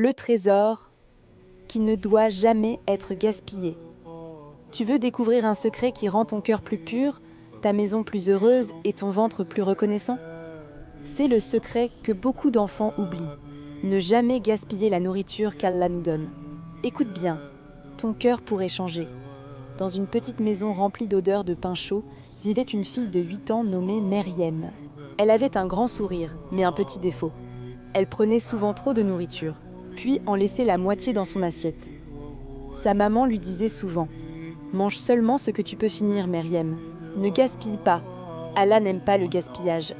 le trésor qui ne doit jamais être gaspillé. Tu veux découvrir un secret qui rend ton cœur plus pur, ta maison plus heureuse et ton ventre plus reconnaissant? C'est le secret que beaucoup d'enfants oublient. Ne jamais gaspiller la nourriture qu'Allah nous donne. Écoute bien, ton cœur pourrait changer. Dans une petite maison remplie d'odeurs de pain chaud, vivait une fille de 8 ans nommée Meriem. Elle avait un grand sourire, mais un petit défaut. Elle prenait souvent trop de nourriture, puis en laissait la moitié dans son assiette. Sa maman lui disait souvent: mange seulement ce que tu peux finir, Meriem. Ne gaspille pas. Allah n'aime pas le gaspillage.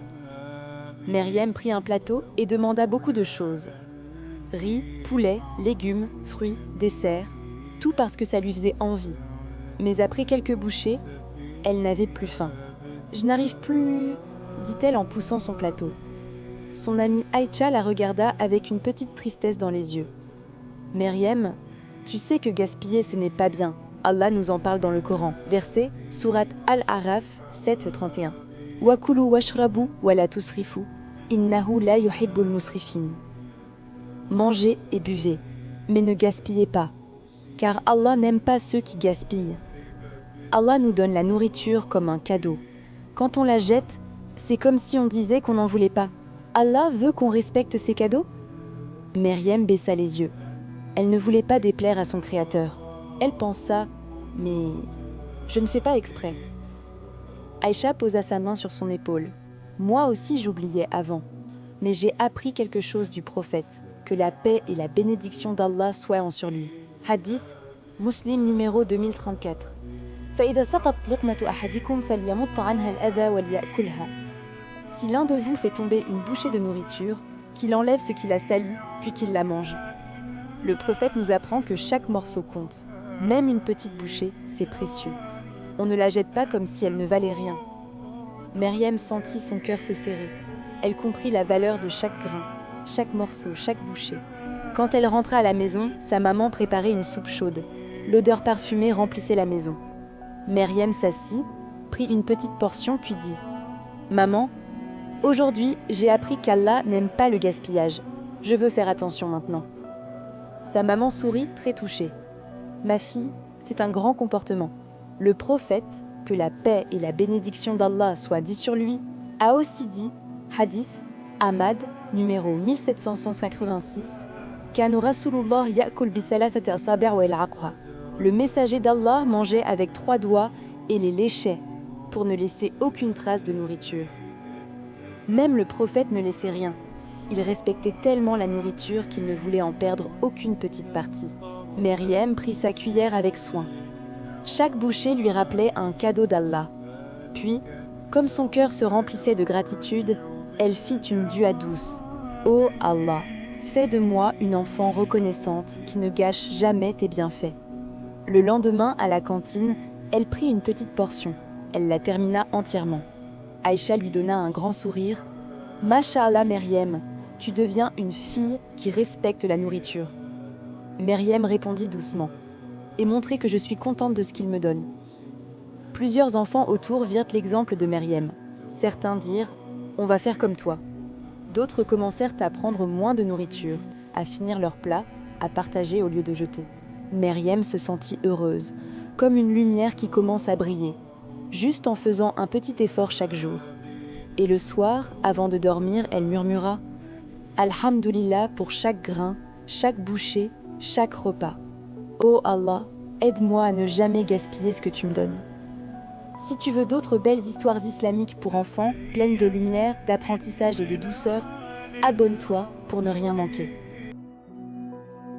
Meriem prit un plateau et demanda beaucoup de choses. Riz, poulet, légumes, fruits, desserts, tout parce que ça lui faisait envie. Mais après quelques bouchées, elle n'avait plus faim. Je n'arrive plus, dit-elle en poussant son plateau. Son amie Aïcha la regarda avec une petite tristesse dans les yeux. Meriem, tu sais que gaspiller ce n'est pas bien. Allah nous en parle dans le Coran. Verset, sourate Al-Araf 7:31. Wakulu washrabu wa la tusrifu, innahu la yuhibbul musrifin. Mangez et buvez, mais ne gaspillez pas, car Allah n'aime pas ceux qui gaspillent. Allah nous donne la nourriture comme un cadeau. Quand on la jette, c'est comme si on disait qu'on n'en voulait pas. Allah veut qu'on respecte ses cadeaux? Meriem baissa les yeux. Elle ne voulait pas déplaire à son créateur. Elle pensa, mais je ne fais pas exprès. Aïcha posa sa main sur son épaule. Moi aussi j'oubliais avant, mais j'ai appris quelque chose du prophète, que la paix et la bénédiction d'Allah soient sur lui. Hadith, Muslim numéro 2034. فإذا سقط لقمة أحدكم فليمط عنها الأذى وليأكلها. Si l'un de vous fait tomber une bouchée de nourriture, qu'il enlève ce qui la salit, puis qu'il la mange. Le prophète nous apprend que chaque morceau compte. Même une petite bouchée, c'est précieux. On ne la jette pas comme si elle ne valait rien. Meriem sentit son cœur se serrer. Elle comprit la valeur de chaque grain, chaque morceau, chaque bouchée. Quand elle rentra à la maison, sa maman préparait une soupe chaude. L'odeur parfumée remplissait la maison. Meriem s'assit, prit une petite portion puis dit: Maman, aujourd'hui j'ai appris qu'Allah n'aime pas le gaspillage. Je veux faire attention maintenant. Sa maman sourit, très touchée. Ma fille, c'est un grand comportement. Le prophète, que la paix et la bénédiction d'Allah soient dit sur lui, a aussi dit, hadith, Ahmad, numéro 1786, Kanu Rasulullah ya'kul bi thalathati asabi' wa yal'aqha. Le messager d'Allah mangeait avec 3 doigts et les léchait, pour ne laisser aucune trace de nourriture. Même le prophète ne laissait rien. Il respectait tellement la nourriture qu'il ne voulait en perdre aucune petite partie. Meriem prit sa cuillère avec soin. Chaque bouchée lui rappelait un cadeau d'Allah. Puis, comme son cœur se remplissait de gratitude, elle fit une dua douce. Ô Allah, fais de moi une enfant reconnaissante qui ne gâche jamais tes bienfaits. Le lendemain, à la cantine, elle prit une petite portion. Elle la termina entièrement. Aïcha lui donna un grand sourire. Masha'Allah Meriem, tu deviens une fille qui respecte la nourriture. Meriem répondit doucement. Et montrer que je suis contente de ce qu'il me donne. Plusieurs enfants autour virent l'exemple de Meriem. Certains dirent: on va faire comme toi. D'autres commencèrent à prendre moins de nourriture, à finir leur plat, à partager au lieu de jeter. Meriem se sentit heureuse, comme une lumière qui commence à briller, juste en faisant un petit effort chaque jour. Et le soir, avant de dormir, elle murmura: Alhamdulillah pour chaque grain, chaque bouchée, chaque repas. Ô Allah, aide-moi à ne jamais gaspiller ce que tu me donnes. Si tu veux d'autres belles histoires islamiques pour enfants, pleines de lumière, d'apprentissage et de douceur, abonne-toi pour ne rien manquer.